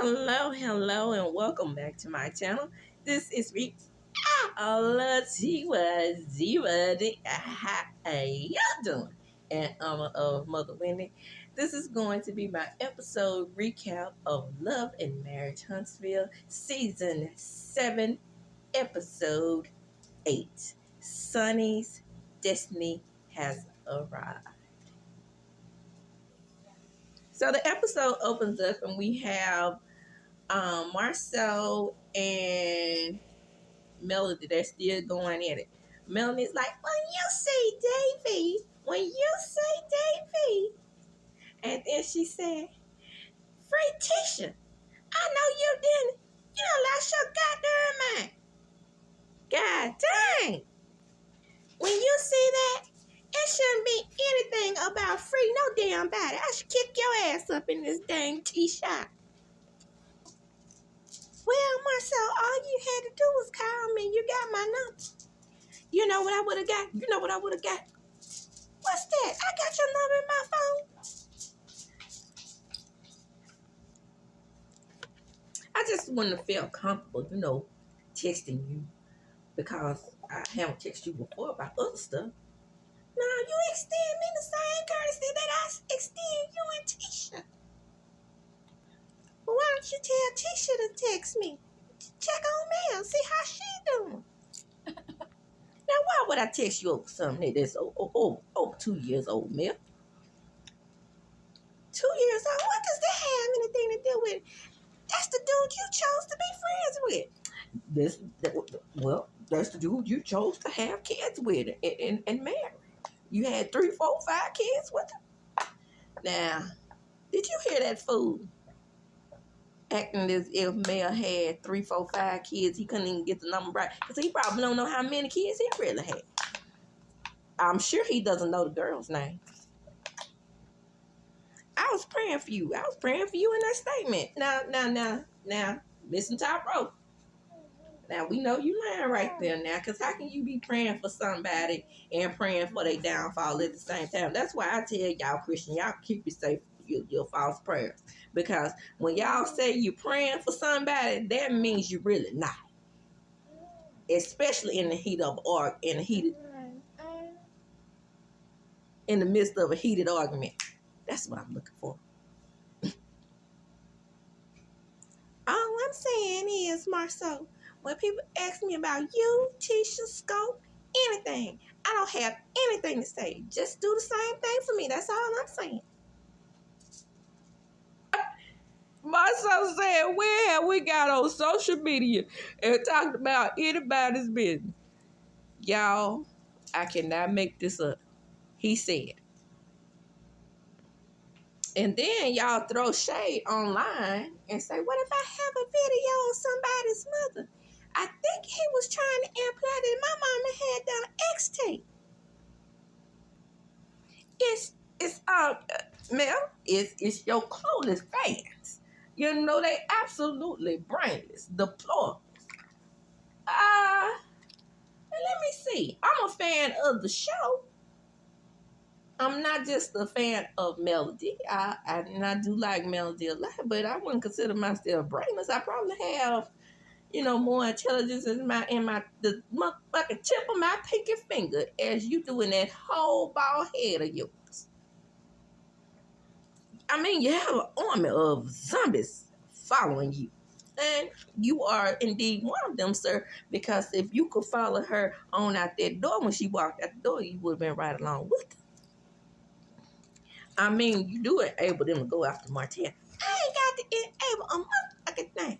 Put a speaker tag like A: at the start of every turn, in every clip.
A: Hello, and welcome back to my channel. This is me, Lativa Ziva. How y'all doing? And of Mother Wendy. This is going to be my episode recap of Love and Marriage Huntsville, Season 7, Episode 8. Sunni'S destiny has arrived. So the episode opens up and we have Marcel and Melody, they're still going at it. Melody's like, when you say Davy. And then she said, Free Tisha, I know you didn't. You done lost your goddamn mind. God dang. When you see that, it shouldn't be anything about free no damn body. I should kick your ass up in this dang T-shot. Well, Marcel, all you had to do was call me. You got my number. You know what I would have got? What's that? I got your number in my phone. I just wouldn't have felt comfortable, texting you because I haven't texted you before about other stuff. Now, you extend me the same courtesy that I extend you and Tisha. Well, why don't you tell Tisha to text me? Check on Mel, see how she doing. Now, why would I text you over something that's over 2 years old, Mel? 2 years old? What does that have anything to do with it? That's the dude you chose to be friends with. That's the dude you chose to have kids with and marry. You had 3, 4, 5 kids with him. Now, did you hear that fool acting as if Mel had 3, 4, 5 kids? He couldn't even get the number right because he probably don't know how many kids he really had. I'm sure he doesn't know the girl's name. I was praying for you. I was praying for you in that statement. Now, listen top rope. Now, we know you lying right there now, because how can you be praying for somebody and praying for their downfall at the same time? That's why I tell y'all, Christian, y'all keep it safe your false prayers. Because when y'all say you're praying for somebody, that means you're really not. Especially in the midst of a heated argument. That's what I'm looking for. All I'm saying is, Marceau, when people ask me about you, Tisha, Scope, anything, I don't have anything to say. Just do the same thing for me. That's all I'm saying. Marceau said, where have we got on social media and talked about anybody's business? Y'all, I cannot make this up. He said. And then y'all throw shade online and say, what if I have a video of somebody's mother? I think he was trying to imply that my mama had done X tape. It's your clueless fans. They absolutely brainless, deplorables. Let me see. I'm a fan of the show. I'm not just a fan of Melody. I do like Melody a lot, but I wouldn't consider myself brainless. I probably have, more intelligence in the motherfucking tip of my pinky finger as you do in that whole bald head of yours. I mean, you have an army of zombies following you. And you are indeed one of them, sir, because if you could follow her on out that door when she walked out the door, you would have been right along with her. I mean, you do enable them to go after Martell. I ain't got to enable a motherfucking thing.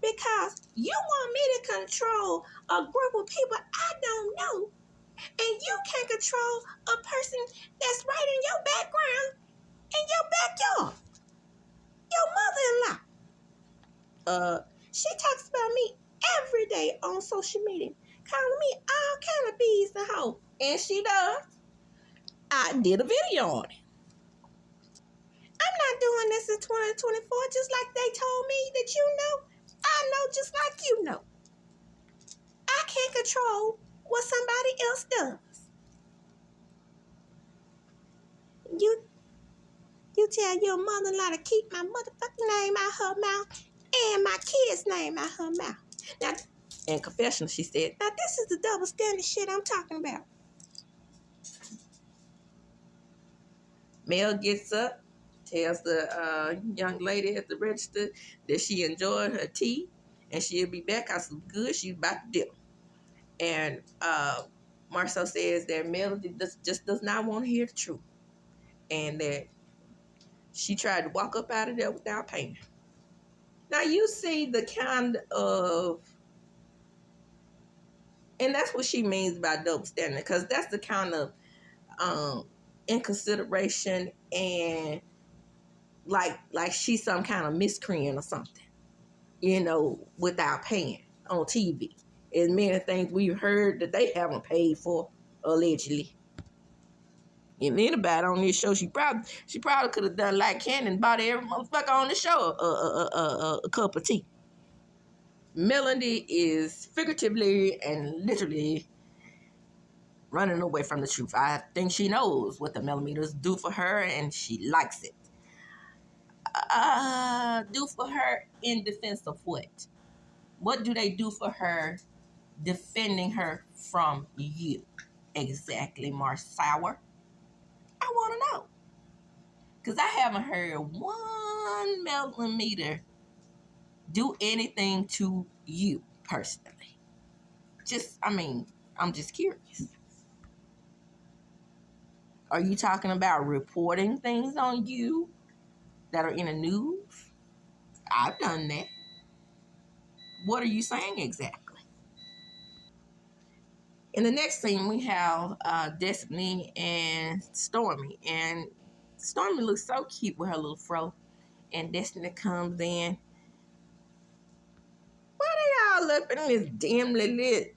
A: Because you want me to control a group of people I don't know. And you can't control a person that's right in your background, in your backyard. Your mother-in-law. She talks about me every day on social media, calling me all kind of bees and hoes. And she does. I did a video on it. I'm not doing this in 2024 just like they told me that I know just like you know. I can't control what somebody else does. You tell your mother-in-law to keep my motherfucking name out her mouth and my kid's name out her mouth. Now, in confession, she said, now this is the double standard shit I'm talking about. Mel gets up, tells the young lady at the register that she enjoyed her tea and she'll be back. I said, good, she's about to dip. And Marcel says that Melody just does not want to hear the truth. And that she tried to walk up out of there without paying. Now you see the kind of, and that's what she means by double standard, because that's the kind of inconsideration and like she's some kind of miscreant or something, you know, without paying on TV. As many things we've heard that they haven't paid for, allegedly. And anybody on this show, she probably could have done like Ken and bought every motherfucker on the show a cup of tea. Melody is figuratively and literally running away from the truth. I think she knows what the millimeters do for her, and she likes it. Do for her in defense of what? What do they do for her, defending her from you? Exactly, Marsour. I want to know. Because I haven't heard one millimeter do anything to you personally. I'm just curious. Are you talking about reporting things on you that are in the news? I've done that. What are you saying exactly? In the next scene, we have Destiny and STORMI. And STORMI looks so cute with her little fro. And Destiny comes in. Why they all up in this dimly lit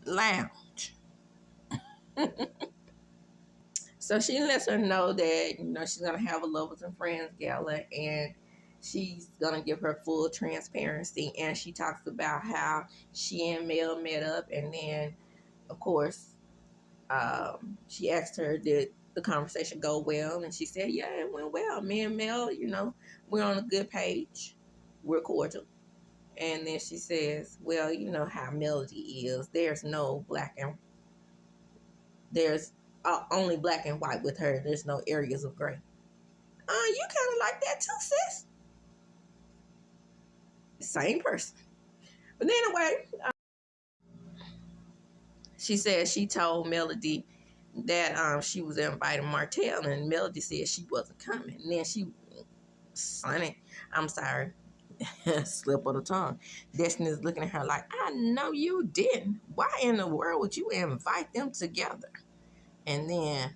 A: lounge? So she lets her know that, you know, she's going to have a Lovers and Friends gala, and she's going to give her full transparency. And she talks about how she and Mel met up, and then, of course, she asked her, did the conversation go well? And she said, yeah, it went well. Me and Mel, you know, we're on a good page. We're cordial. And then she says, well, you know how Melody is. There's no black and there's only black and white with her. There's no areas of gray. You kind of like that too, sis. Same person. But anyway, she said she told Melody that she was inviting Martell, and Melody said she wasn't coming. And then Sunny, I'm sorry, slip of the tongue. Destiny's looking at her like, I know you didn't. Why in the world would you invite them together? And then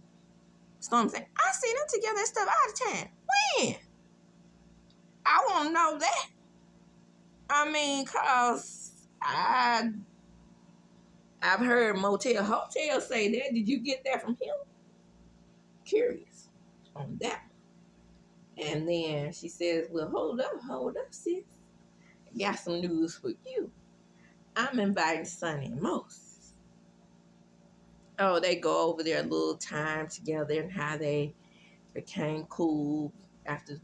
A: Storm said, I see them together and stuff all the time. When? I want to know that. I mean, cause I've heard Motel Hotel say that. Did you get that from him? Curious on that. And then she says, well, hold up, sis. Got some news for you. I'm inviting Sunny and Moses. Oh, they go over their little time together and how they became cool after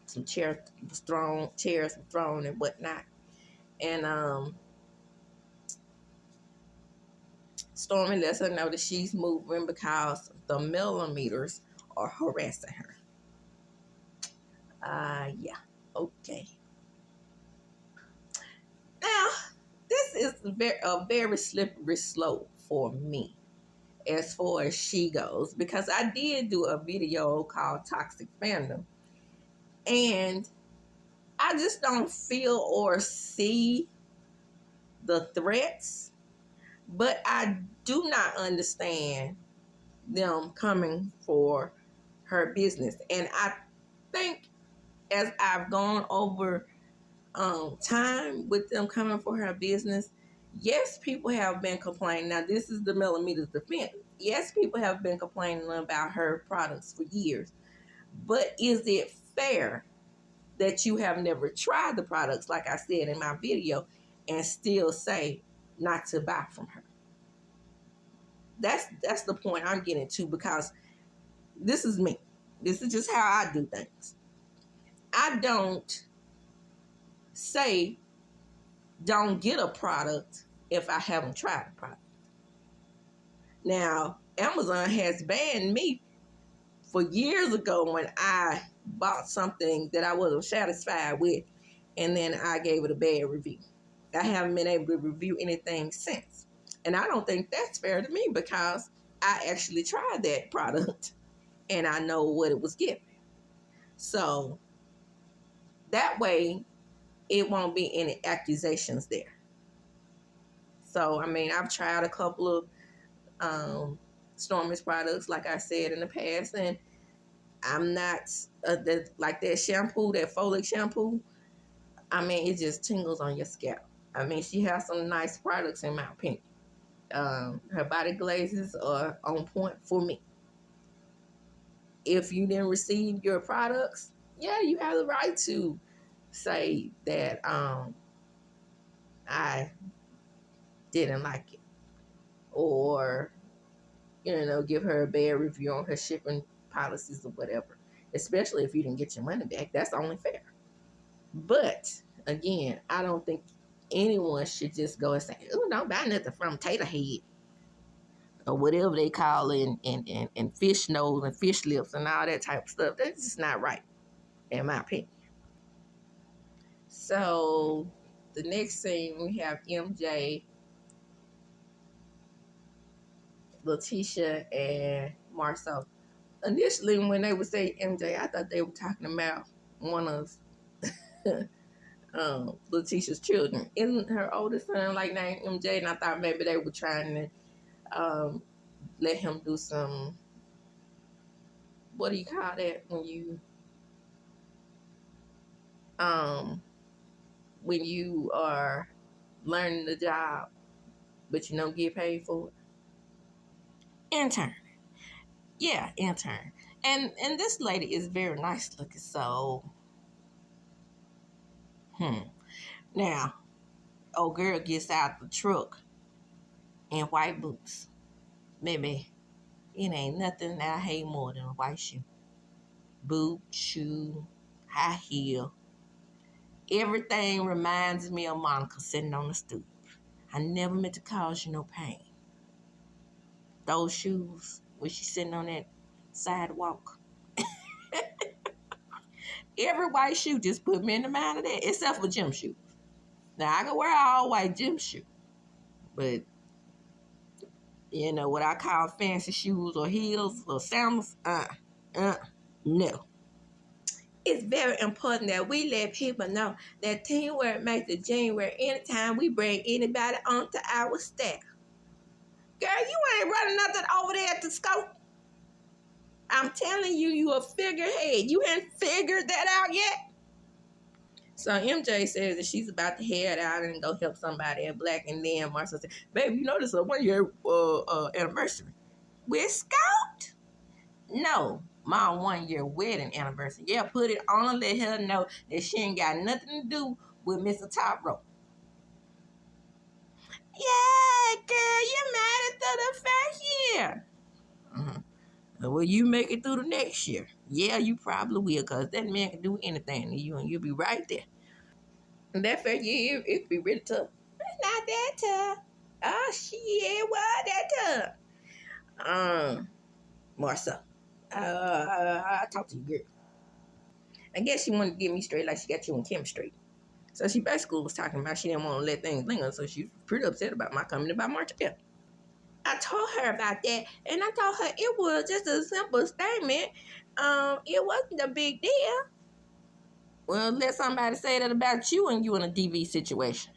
A: some chairs were thrown and whatnot. And Stormy lets her know that she's moving because the millimeters are harassing her. Yeah, okay. Now, this is a very slippery slope for me as far as she goes, because I did do a video called Toxic Fandom, and I just don't feel or see the threats, but I do not understand them coming for her business. And I think as I've gone over time with them coming for her business, yes, people have been complaining. Now, this is the millimeters defense. Yes, people have been complaining about her products for years. But is it fair that you have never tried the products, like I said in my video, and still say not to buy from her? That's the point I'm getting to, because this is me. This is just how I do things. I don't say don't get a product if I haven't tried the product. Now, Amazon has banned me for years ago when I bought something that I wasn't satisfied with, and then I gave it a bad review. I haven't been able to review anything since. And I don't think that's fair to me because I actually tried that product and I know what it was giving. So that way, it won't be any accusations there. So, I mean, I've tried a couple of STORMI's products, like I said in the past, and I'm not like that shampoo, that folic shampoo. I mean, it just tingles on your scalp. I mean, she has some nice products in my opinion. Her body glazes are on point for me. If you didn't receive your products, yeah, you have the right to say that I didn't like it, or give her a bad review on her shipping policies or whatever. Especially if you didn't get your money back, that's only fair. But again, I don't think anyone should just go and say, "Oh, don't buy nothing from Taterhead," or whatever they call it, and fish nose and fish lips and all that type of stuff. That's just not right, in my opinion. So the next scene, we have MJ, Letitia, and Marcel. Initially, when they would say MJ, I thought they were talking about one of Letitia's children. Isn't her oldest son like named MJ? And I thought maybe they were trying to let him do some, what do you call that when you are learning the job but you don't get paid for it? Intern. Yeah, intern. And this lady is very nice looking, so now old girl gets out the truck in white boots. Baby, it ain't nothing that I hate more than a white shoe. Boot, shoe, high heel. Everything reminds me of Monica sitting on the stoop. I never meant to cause you no pain. Those shoes, when she's sitting on that sidewalk. Every white shoe just put me in the mind of that, except for gym shoes. Now, I can wear all white gym shoes, but what I call fancy shoes or heels or sandals, no. It's very important that we let people know that teamwork makes the dream work anytime we bring anybody onto our staff. Girl, you ain't running nothing over there at the scope. I'm telling you, you a figurehead. You ain't figured that out yet. So MJ says that she's about to head out and go help somebody at Black, and then Marcel said, "Baby, you know this is a 1-year anniversary." We're Scout? No, my 1-year wedding anniversary. Yeah, put it on, let her know that she ain't got nothing to do with Mr. Top Rope. Yeah, girl, you made it through the first year. Well, you make it through the next year. Yeah, you probably will, because that man can do anything to you, and you'll be right there. And that first year, it could be really tough. It's not that tough. Oh, shit, what that tough? Marcel, I talked to you, girl. I guess she wanted to get me straight like she got you in chemistry. So she basically was talking about she didn't want to let things linger, so she was pretty upset about my coming about Martell. I told her about that, and I told her it was just a simple statement. It wasn't a big deal. Well, let somebody say that about you and you in a DV situation.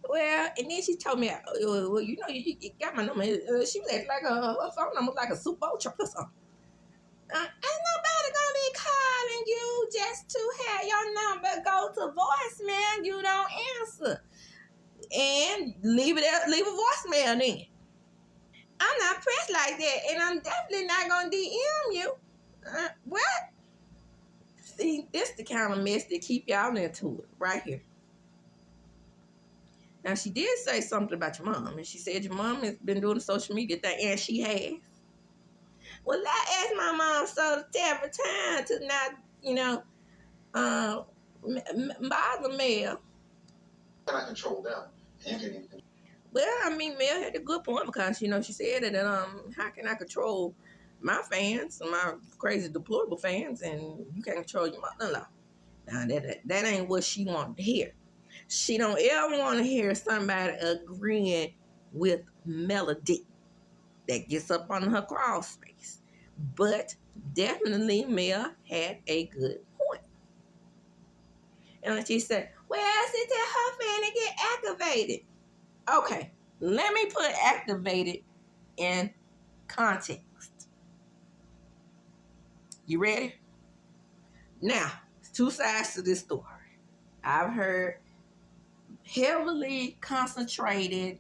A: Well, and then she told me, well, you got my number. She was acting like her phone number was like a Super Bowl truck or something. Ain't nobody gonna be calling you just to have your number go to voicemail. You don't answer. And leave a voicemail then. I'm not pressed like that, and I'm definitely not gonna DM you. What? See, this the kind of mess that keep y'all into it right here. Now, she did say something about your mom, and she said your mom has been doing the social media thing, and she has. Well, I asked my mom so several times to not, bother Mel.
B: Can I control them? You can even.
A: Well, I mean, Mel had a good point because, she said that, how can I control my fans, my crazy deplorable fans, and you can't control your mother-in-law. Now, that ain't what she wanted to hear. She don't ever want to hear somebody agreeing with Melody that gets up on her crawl space. But definitely Mel had a good point. And she said, well, she said her fan to get activated. Okay, let me put activated in context. You ready? Now, two sides to this story. I've heard heavily concentrated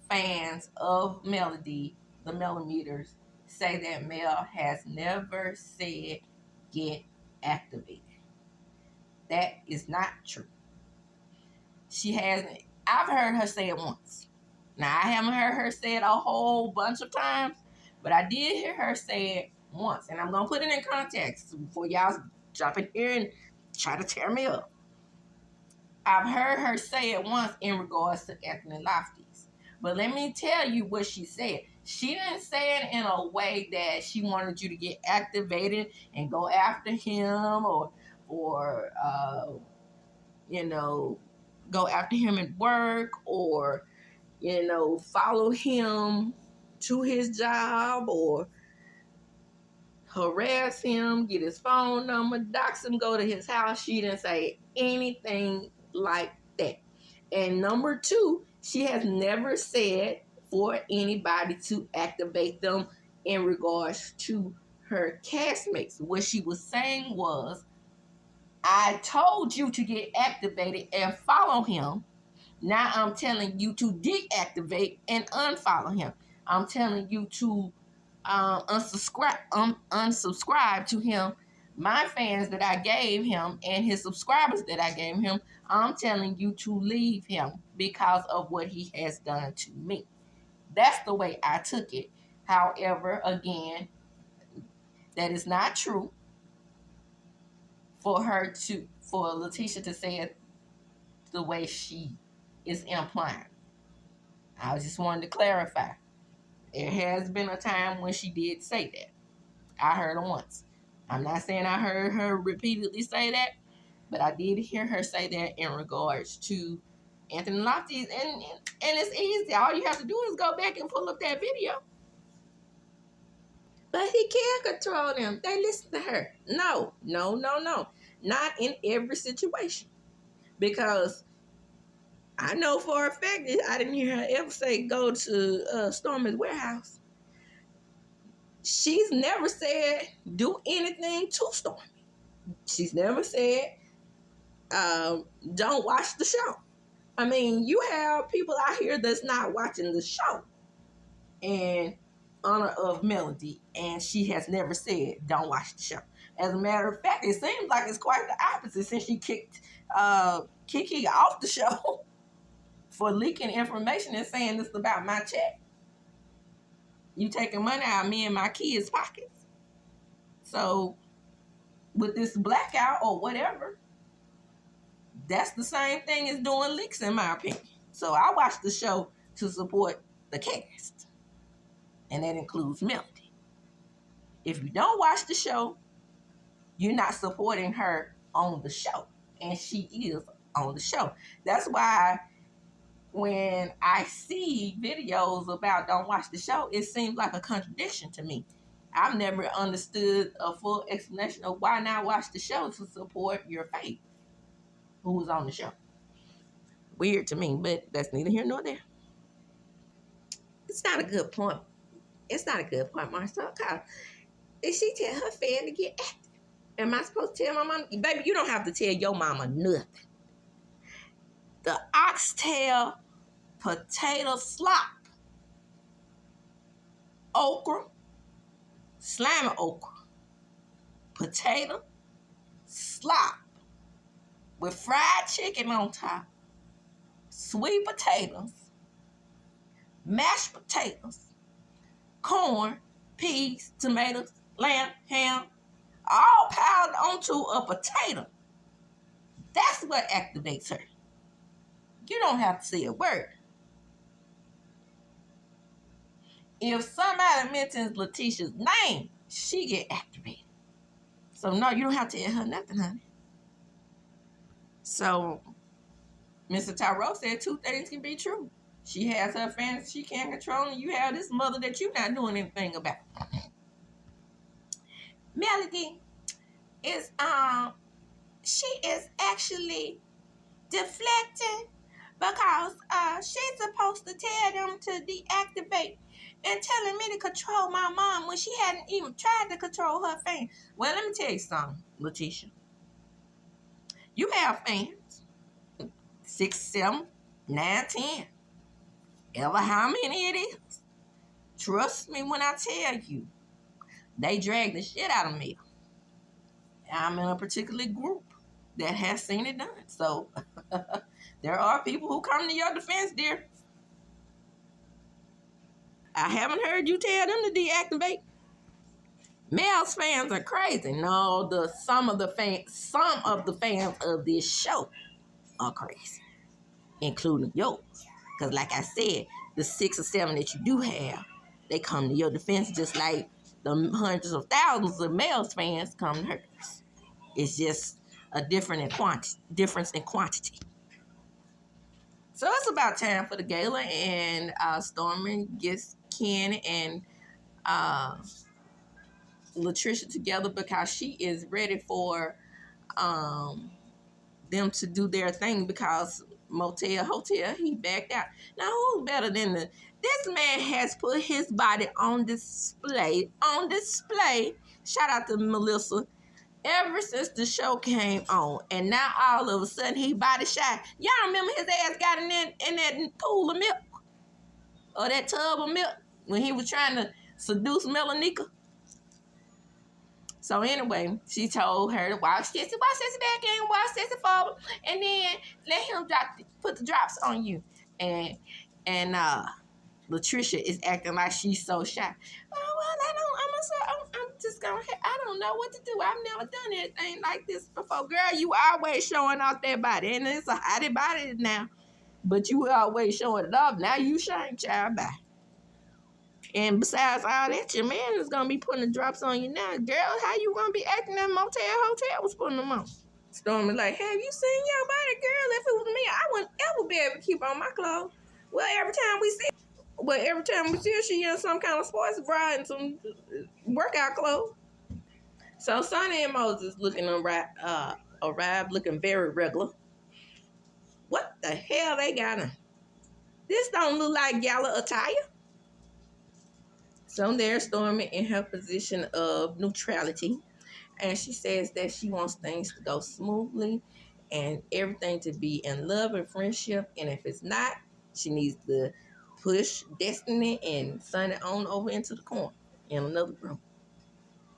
A: fans of Melody, the Millimeters, say that Mel has never said get activated. That is not true. She hasn't. I've heard her say it once. Now, I haven't heard her say it a whole bunch of times, but I did hear her say it once. And I'm going to put it in context before y'all jump in here and try to tear me up. I've heard her say it once in regards to Anthony Lofty's. But let me tell you what she said. She didn't say it in a way that she wanted you to get activated and go after him or go after him at work or, follow him to his job or harass him, get his phone number, dox him, go to his house. She didn't say anything like that. And number two, she has never said for anybody to activate them in regards to her castmates. What she was saying was, I told you to get activated and follow him. Now I'm telling you to deactivate and unfollow him. I'm telling you to unsubscribe to him. My fans that I gave him and his subscribers that I gave him, I'm telling you to leave him because of what he has done to me. That's the way I took it. However, again, that is not true for Letitia to say it the way she is implying. I just wanted to clarify. There has been a time when she did say that. I heard her once. I'm not saying I heard her repeatedly say that, but I did hear her say that in regards to Anthony Lofty's, and it's easy. All you have to do is go back and pull up that video. But he can't control them. They listen to her. No. Not in every situation. Because I know for a fact that I didn't hear her ever say go to STORMI's warehouse. She's never said do anything to Stormy. She's never said don't watch the show. I mean, you have people out here that's not watching the show in honor of Melody, and she has never said don't watch the show. As a matter of fact, it seems like it's quite the opposite since she kicked Kiki off the show for leaking information and saying this about my check. You taking money out of me and my kids' pockets. So with this blackout or whatever, that's the same thing as doing leaks in my opinion. So I watch the show to support the cast. And that includes Melody. If you don't watch the show, you're not supporting her on the show. And she is on the show. That's why when I see videos about don't watch the show, it seems like a contradiction to me. I've never understood a full explanation of why not watch the show to support your faith, who was on the show. Weird to me, but that's neither here nor there. It's not a good point. It's not a good point, Marcel. If she tell her fan to get active, am I supposed to tell my mom? Baby, you don't have to tell your mama nothing. The oxtail potato slop, okra, slimy okra, potato slop with fried chicken on top, sweet potatoes, mashed potatoes, corn, peas, tomatoes, lamb, ham, all piled onto a potato. That's what activates her. You don't have to say a word. If somebody mentions Letitia's name, she get activated. So no, you don't have to tell her nothing, honey. So Mr. Tyrell said 2 things can be true. She has her fans she can't control, and you have this mother that you're not doing anything about. Melody is she is actually deflecting because she's supposed to tell them to deactivate and telling me to control my mom when she hadn't even tried to control her fans. Well, let me tell you something, Letitia. You have fans. 6, 7, 9, 10. Ever how many it is. Trust me when I tell you. They drag the shit out of me. I'm in a particular group that has seen it done. So there are people who come to your defense, dear. I haven't heard you tell them to deactivate. Mel's fans are crazy. No, some of the fans of this show are crazy, including yours. Because like I said, the 6 or 7 that you do have, they come to your defense just like the hundreds of thousands of Mel's fans come to hers. It's just a difference in quantity. So it's about time for the gala, and Stormy gets Ken and Latricia together because she is ready for them to do their thing because Hotel, he backed out. Now, who's better than this man has put his body on display. Shout out to Melissa. Ever since the show came on, and now all of a sudden he body shy. Y'all remember his ass got in that pool of milk or that tub of milk when he was trying to seduce Melanika? So anyway, she told her to watch Sissy back in, watch Sissy forward, and then let him put the drops on you. And Latricia is acting like she's so shy. Oh, well, I'm just gonna, I don't know what to do. I've never done anything like this before. Girl, you always showing off that body. And it's a hottie body now. But you always showing it off. Now you shine, child, bye. And besides all that, your man is gonna be putting the drops on you now. Girl, how you gonna be acting that hotel was putting them on? Stormy like, have you seen your body, girl? If it was me, I wouldn't ever be able to keep on my clothes. Well, every time we see her, she in some kind of sports bra and some workout clothes. So Sunny and Moses arrived looking very regular. What the hell they got on? This don't look like gala attire. So there's Stormy in her position of neutrality. And she says that she wants things to go smoothly and everything to be in love and friendship. And if it's not, she needs to push Destiny and Sunny on over into the corner in another room.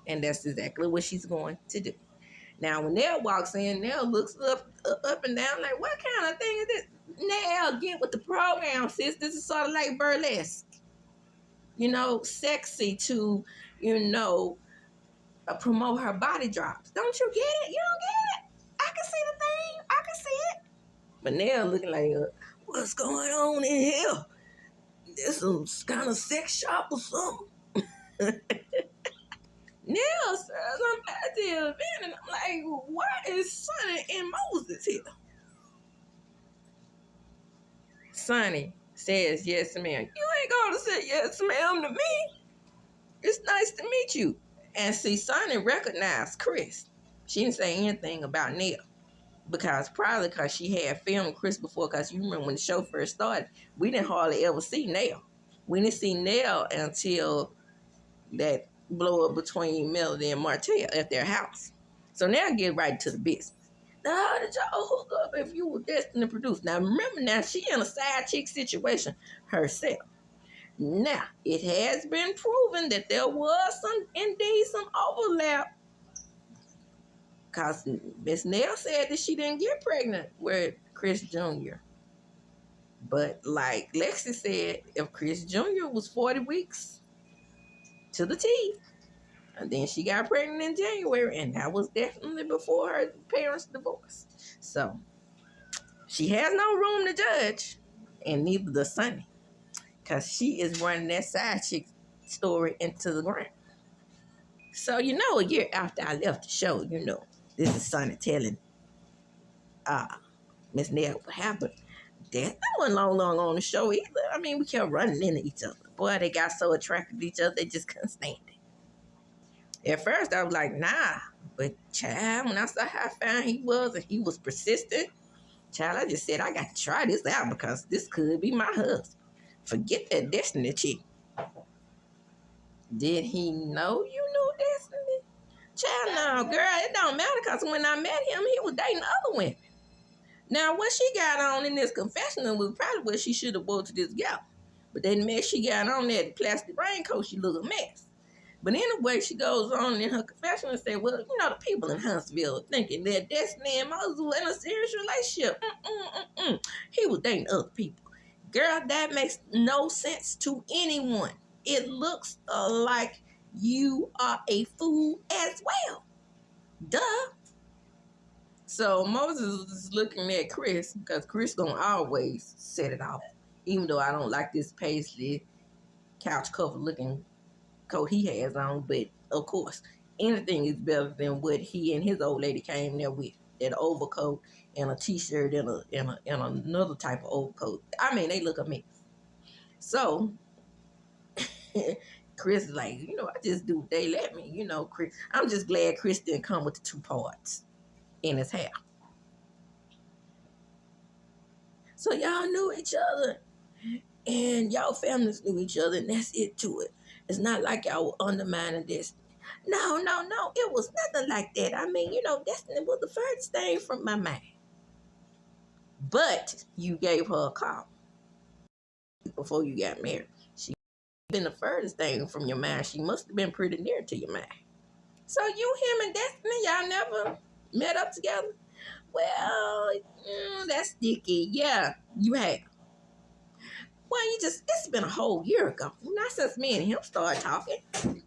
A: And that's exactly what she's going to do. Now, when Nell walks in, Nell looks up and down like, what kind of thing is this? Nell, get with the program, sis. This is sort of like burlesque. You know, sexy to, promote her body drops. Don't you get it? You don't get it? I can see the thing. I can see it. But Nell looking like, what's going on in here? There's some kind of sex shop or something. Nell says, I'm at the event, and I'm like, why is Sunny and Moses here? Sunny says, yes, ma'am. You ain't going to say yes, ma'am, to me. It's nice to meet you. And see, Sunny recognized Chris. She didn't say anything about Nell. Probably because she had filmed Chris before, because you remember when the show first started, we didn't hardly ever see Nell. We didn't see Nell until that blow up between Melody and Martell at their house. So now get right to the business. Now, how did y'all hook up if you were destined to produce? Now, remember now, she in a side chick situation herself. Now, it has been proven that there was some overlap. Because Miss Nell said that she didn't get pregnant with Chris Jr. But like Lexi said, if Chris Jr. was 40 weeks, to the T. And then she got pregnant in January, and that was definitely before her parents divorced. So she has no room to judge, and neither does Sunny, because she is running that side chick story into the ground. So, a year after I left the show, this is Sunny telling Miss Nell what happened. That wasn't long on the show either. I mean, we kept running into each other. Boy, they got so attracted to each other, they just couldn't stand it. At first, I was like, nah. But, child, when I saw how fine he was and he was persistent, child, I just said, I got to try this out because this could be my husband. Forget that Destiny chick. Did he know you knew Destiny? Child, no, girl, it don't matter because when I met him, he was dating other women. Now, what she got on in this confessional was probably what she should have wore to this gal. But that mess she got on that plastic raincoat, she looked a mess. But anyway, she goes on in her confessional and said, well, the people in Huntsville thinking that Destiny and Moses were in a serious relationship. He was dating other people. Girl, that makes no sense to anyone. It looks like you are a fool as well. Duh. So Moses is looking at Chris because Chris gonna always set it off. Even though I don't like this paisley couch cover looking coat he has on, but of course anything is better than what he and his old lady came there with. That overcoat and a t-shirt and another type of overcoat. I mean, they look a mess. So Chris is like, I just do what they let me. Chris. I'm just glad Chris didn't come with the 2 parts in his hair. So y'all knew each other, and y'all families knew each other, and that's it to it. It's not like y'all were undermining Destiny. No. It was nothing like that. I mean, Destiny was the furthest thing from my mind. But you gave her a call before you got married. She been the furthest thing from your mind. She must have been pretty near to your mind. So you, him, and Destiny, y'all never met up together? Well, that's sticky. Yeah, you have. Well, it's been a whole year ago. Not since me and him started talking.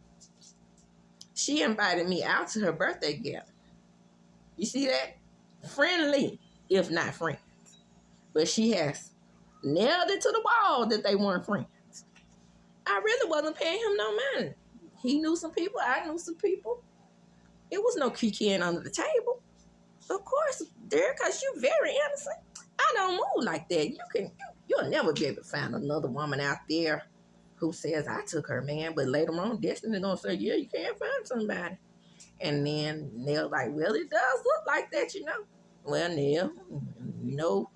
A: She invited me out to her birthday gift. You see that? Friendly, if not friends. But she has nailed it to the wall that they weren't friends. I really wasn't paying him no money. He knew some people. I knew some people. It was no kikiing under the table. Of course, dear, because you're very innocent. I don't move like that. You'll never be able to find another woman out there who says I took her man, but later on, Destiny gonna say, yeah, you can't find somebody. And then Nell's like, well, it does look like that, Well, Nell,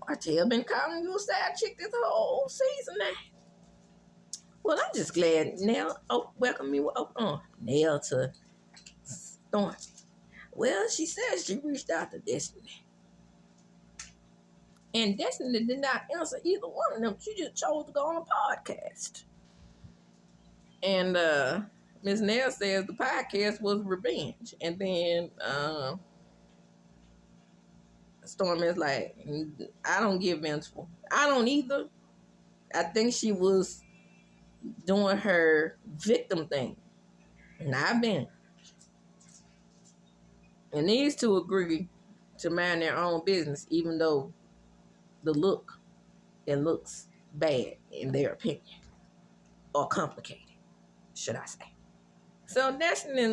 A: Martell been calling you a side chick this whole season now. Well, I'm just glad Nell welcomed me Nell to Storm. Well, she says she reached out to Destiny. And Destiny did not answer either one of them. She just chose to go on a podcast. And Miss Nell says the podcast was revenge. And then Storm is like, I don't get vengeful. I don't either. I think she was doing her victim thing. And I've been. And these two agree to mind their own business, even though it looks bad in their opinion. Or complicated, should I say. So Destiny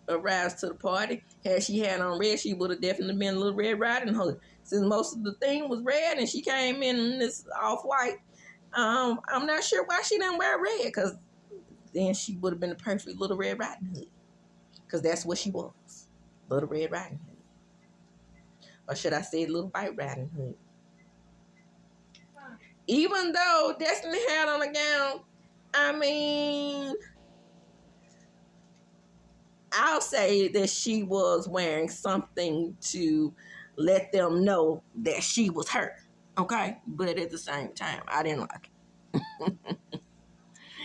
A: arrives to the party. Had she had on red, she would have definitely been a little Red Riding Hood. Since most of the thing was red and she came in this off-white, I'm not sure why she didn't wear red, because then she would have been the perfect little Red Riding Hood. Because that's what she was, Little Red Riding Hood. Or should I say Little White Riding Hood? Even though Destiny had on a gown, I mean, I'll say that she was wearing something to let them know that she was hurt, okay? But at the same time, I didn't like it.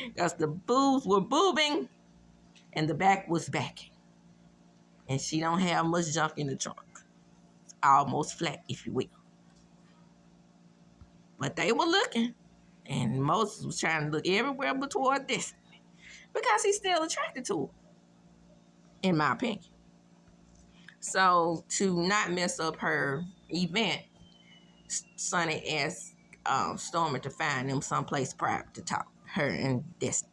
A: Because the boobs were boobing and the back was backing. And she don't have much junk in the trunk. Almost flat, if you will. But they were looking. And Moses was trying to look everywhere but toward Destiny. because he's still attracted to her, in my opinion. So to not mess up her event, Sunny asked Stormy to find them someplace private to talk, her and Destiny.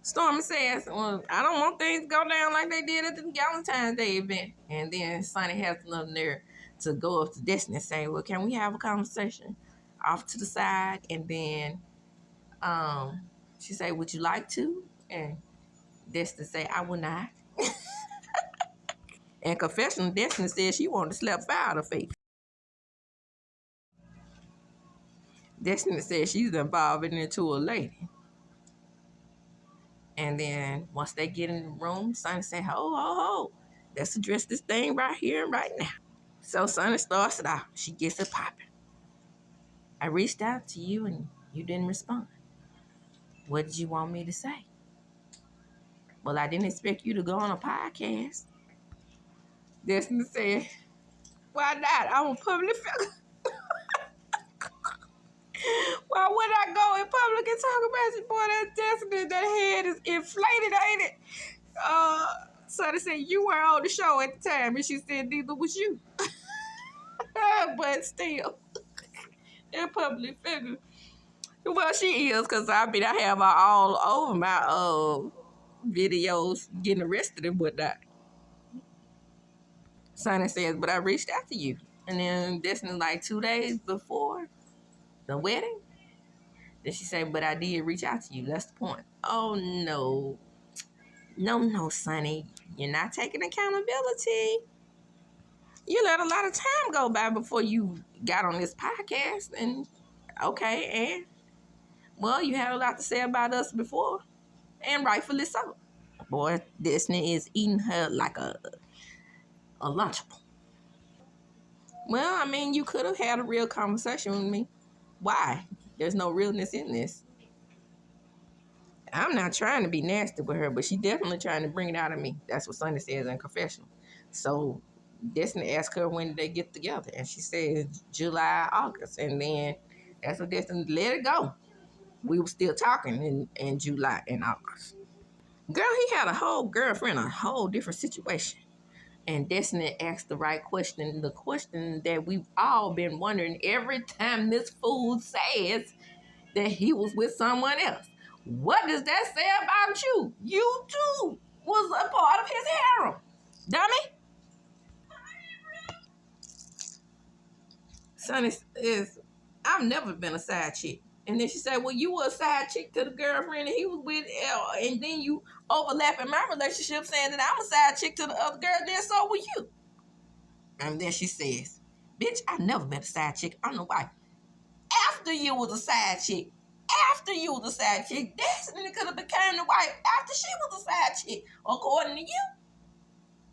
A: Stormy says, well, I don't want things to go down like they did at the Valentine's Day event. And then Sunny has enough nerve to go up to Destiny and say, well, can we have a conversation off to the side? And then she say, would you like to? And Destiny say, I would not. And confessional, Destiny said she wanted to slap fire out of her face. Destiny said she's involving into a lady. And then once they get in the room, Sunny say, ho, let's address this thing right here and right now. So Sunny starts it off. She gets it popping. I reached out to you and you didn't respond. What did you want me to say? Well, I didn't expect you to go on a podcast. Destiny said, why not? I'm a public figure. Why would I go in public and talk about you? Boy, that Destiny, that head is inflated, ain't it? Sunny said, you were on the show at the time. And she said, neither was you. But still, a public figure. Well, she is, because I have her all over my videos getting arrested and whatnot. Sunny says, but I reached out to you. And then Destiny, like 2 days before the wedding, then she said, but I did reach out to you. That's the point. Oh, no. No, Sunny. You're not taking accountability. You let a lot of time go by before you got on this podcast. And, okay, and, well, you had a lot to say about us before. And rightfully so. Boy, Destiny is eating her like a Lunchable. Well, I mean, you could have had a real conversation with me. Why? There's no realness in this. I'm not trying to be nasty with her, but she definitely trying to bring it out of me. That's what Sunny says in confessional. So Destiny asked her when did they get together, and she said July, August, and then that's what Destiny let it go. We were still talking in July and August. Girl, he had a whole girlfriend, a whole different situation. And Destiny asked the right question, the question that we've all been wondering every time this fool says that he was with someone else. What does that say about you? You too was a part of his harem, dummy. Sunny says, I've never been a side chick. And then she said, well, you were a side chick to the girlfriend that he was with, and then you overlap in my relationship saying that I'm a side chick to the other girl, then so were you. And then she says, bitch, I've never been a side chick. I'm the wife. After you was a side chick, Destiny could have become the wife after she was a side chick, according to you.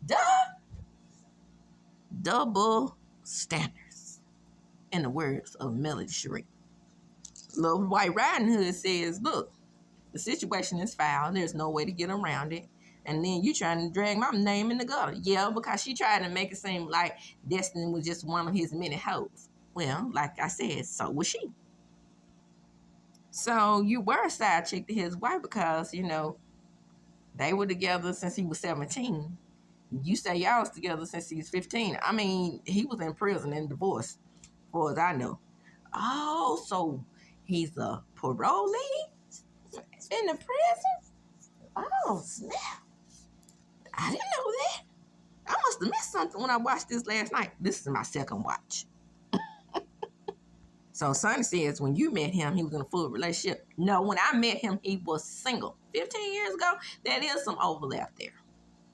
A: Duh. Double standards, in the words of Melody Sheree. Little White Riding Hood says, look, the situation is foul. There's no way to get around it. And then you trying to drag my name in the gutter. Yeah, because she tried to make it seem like Destiny was just one of his many hoes. Well, like I said, so was she. So you were a side chick to his wife because, they were together since he was 17. You say y'all was together since he was 15. I mean, he was in prison and divorced, as far as I know. Oh, so he's a parolee in the prison? Oh, snap. I didn't know that. I must have missed something when I watched this last night. This is my second watch. So Sunny says when you met him, he was in a full relationship. No, when I met him, he was single. 15 years ago, there is some overlap there.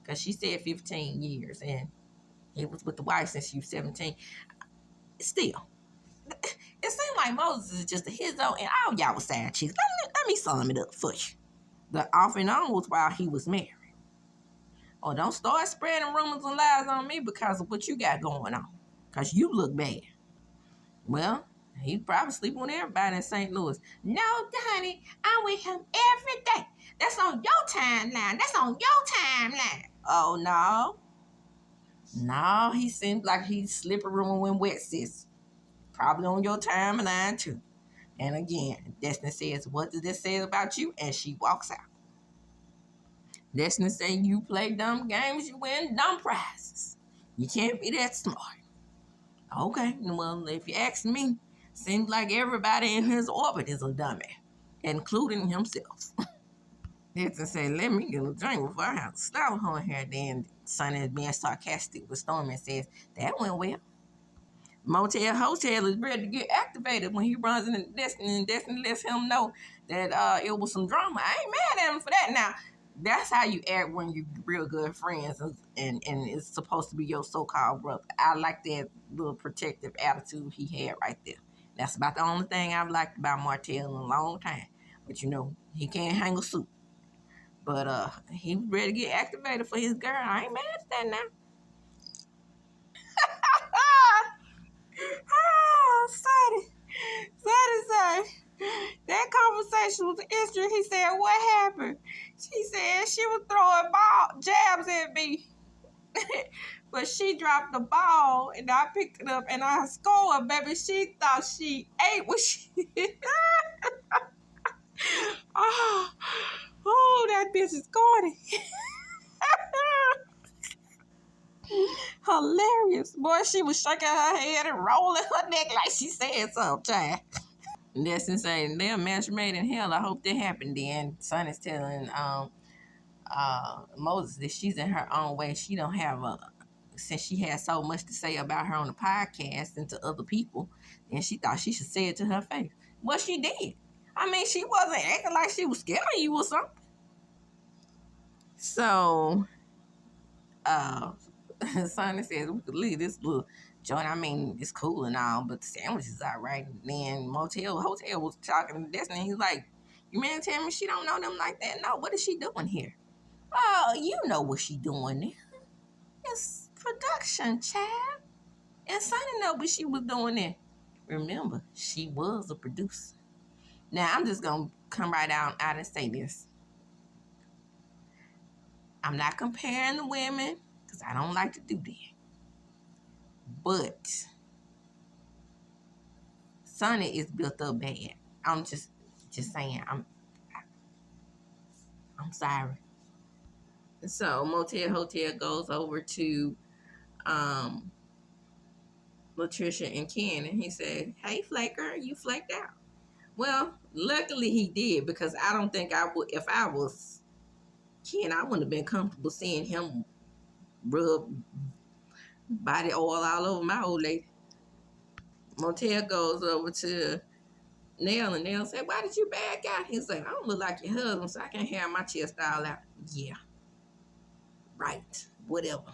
A: Because she said 15 years, and he was with the wife since she was 17. Still, it seemed like Moses is just a his own, and all y'all was side chicks. Let me sum it up for you. The off and on was while he was married. Oh, don't start spreading rumors and lies on me because of what you got going on. Because you look bad. Well, he probably sleeping with everybody in St. Louis. No, honey, I'm with him every day. That's on your timeline. Oh, no. No, he seems like he's slippery when wet, sis. Probably on your timeline, too. And again, Destiny says, what does this say about you? And she walks out. Destiny say you play dumb games, you win dumb prizes. You can't be that smart. Okay, well, if you ask me, seems like everybody in his orbit is a dummy, including himself. Destiny say, let me get a drink before I have to stop her here. Then Sunny is being sarcastic with Stormy and says, that went well. Motel Hotel is ready to get activated when he runs into Destiny, and Destiny lets him know that it was some drama. I ain't mad at him for that. Now, that's how you act when you're real good friends, and it's supposed to be your so-called brother. I like that little protective attitude he had right there. That's about the only thing I've liked about Martell in a long time. But he can't hang a suit. But he ready to get activated for his girl. I ain't mad at that now. Oh, Sonny say that conversation was interesting. He said, what happened? She said she was throwing jabs at me. But she dropped the ball and I picked it up and I scored, baby. She thought she ate what she oh, that bitch is corny. Hilarious. Boy, she was shaking her head and rolling her neck like she said something, child. That's insane. They're a match made in hell. I hope that happened then. Son is telling Moses that she's in her own way. She don't have since she had so much to say about her on the podcast and to other people, and she thought she should say it to her face. Well, she did. I mean, she wasn't acting like she was scared of you or something. So, Sonny says we could leave this little joint. I mean, it's cool and all, but the sandwich is all right. And then Hotel was talking to Destiny. He's like, you mean tell me she don't know them like that? No, what is she doing here? Oh, you know what she doing there. It's production, child. And Sonny know what she was doing there. Remember, she was a producer. Now, I'm just going to come right out and say this. I'm not comparing the women because I don't like to do that. But Sunny is built up bad. I'm just saying. I'm sorry. So Motel Hotel goes over to Latricia and Ken, and he said, "Hey, Flaker, you flaked out." Well, luckily he did, because I don't think I would. If I was Ken, I wouldn't have been comfortable seeing him rub body oil all over my old lady. Motel goes over to Nell, and Nell said, "Why did you back out?" He's like, "I don't look like your husband, so I can't have my chest all out." Yeah, right. Whatever.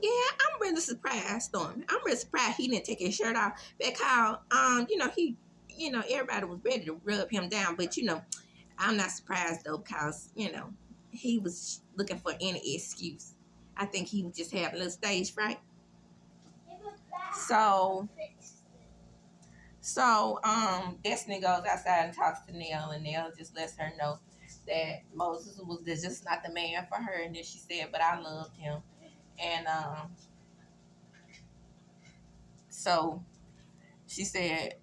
A: Yeah, I'm really surprised, Stormy. I'm really surprised he didn't take his shirt off, because everybody was ready to rub him down, but I'm not surprised though, because he was looking for any excuse. I think he just had a little stage fright. So Destiny goes outside and talks to Nell, and Nell just lets her know that Moses was just not the man for her. And then she said, "But I loved him." And so she said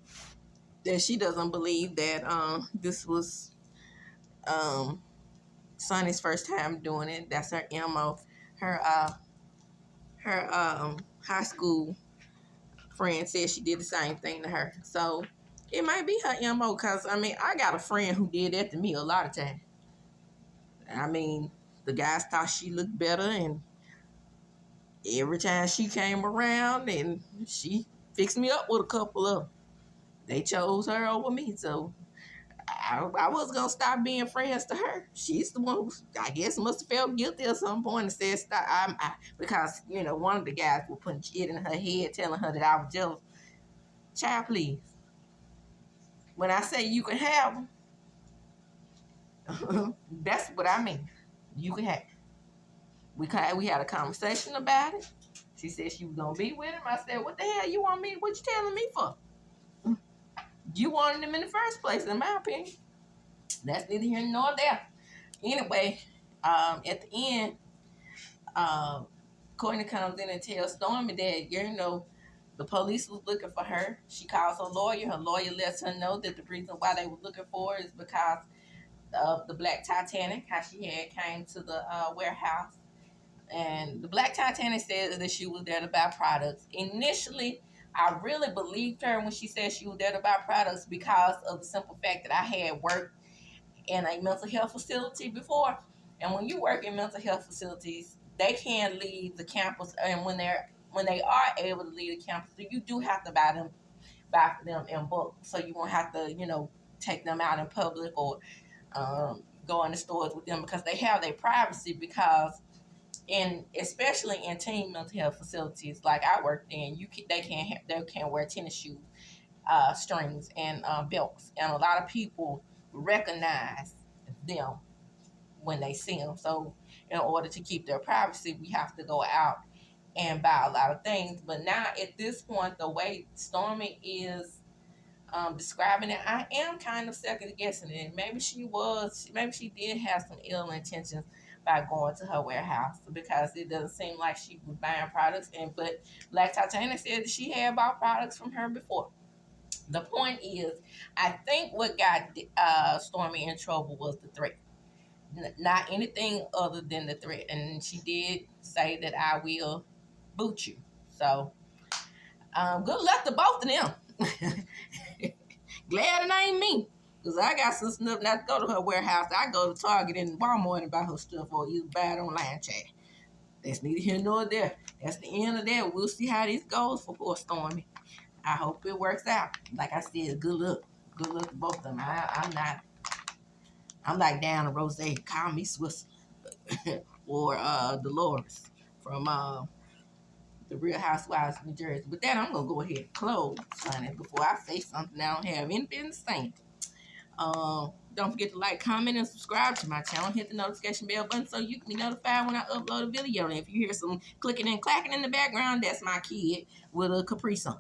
A: that she doesn't believe that this was Sunny's first time doing it. That's her MO. Her high school friend said she did the same thing to her. So it might be her MO, because I got a friend who did that to me a lot of times. The guys thought she looked better, and every time she came around, and she fixed me up with a couple of them. They chose her over me, so I was going to stop being friends to her. She's the one who, I guess, must have felt guilty at some point and said stop. Because, one of the guys was putting shit in her head, telling her that I was jealous. Child, please. When I say you can have them, that's what I mean. You can have them. We had a conversation about it. She said she was going to be with him. I said, what the hell you want me? What you telling me for? You wanted him in the first place, in my opinion. That's neither here nor there. Anyway, at the end, Courtney comes in and tells Stormy that, the police was looking for her. She calls her lawyer. Her lawyer lets her know that the reason why they were looking for her is because of the Black Titanic, how she had came to the warehouse. And the Black Titanic said that she was there to buy products. Initially, I really believed her when she said she was there to buy products because of the simple fact that I had worked in a mental health facility before. And when you work in mental health facilities, they can't leave the campus. And when they are able to leave the campus, you do have to buy for them in bulk, so you won't have to take them out in public or go in the stores with them, because they have their privacy. Because especially in teen mental health facilities like I worked in, they can't wear tennis shoes, strings, and belts, and a lot of people recognize them when they see them. So in order to keep their privacy, we have to go out and buy a lot of things. But now at this point, the way Stormy is describing it, I am kind of second guessing it. Maybe she did have some ill intentions by going to her warehouse, because it doesn't seem like she was buying products. But Black Titanic said that she had bought products from her before. The point is, I think what got Stormy in trouble was the threat, not anything other than the threat. And she did say that I will boot you. So good luck to both of them. Glad it ain't me, because I got some stuff not to go to her warehouse. I go to Target and Walmart and buy her stuff, or either buy it online chat. That's neither here nor there. That's the end of that. We'll see how this goes for poor Stormy. I hope it works out. Like I said, good luck. Good luck to both of them. I'm like down to Rose. Call me Swiss or Dolores from the Real Housewives of New Jersey. With that, I'm gonna go ahead and close, honey, before I say something I don't have any business saying. Don't forget to like, comment, and subscribe to my channel. Hit the notification bell button so you can be notified when I upload a video. And if you hear some clicking and clacking in the background, that's my kid with a Capri Sun.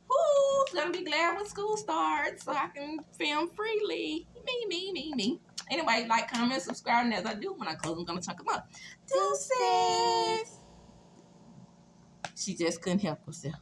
A: Who's gonna be glad when school starts so I can film freely? Me. Anyway, like, comment, subscribe, and as I do, when I close, I'm gonna chuck them up. Deuces. She just couldn't help herself.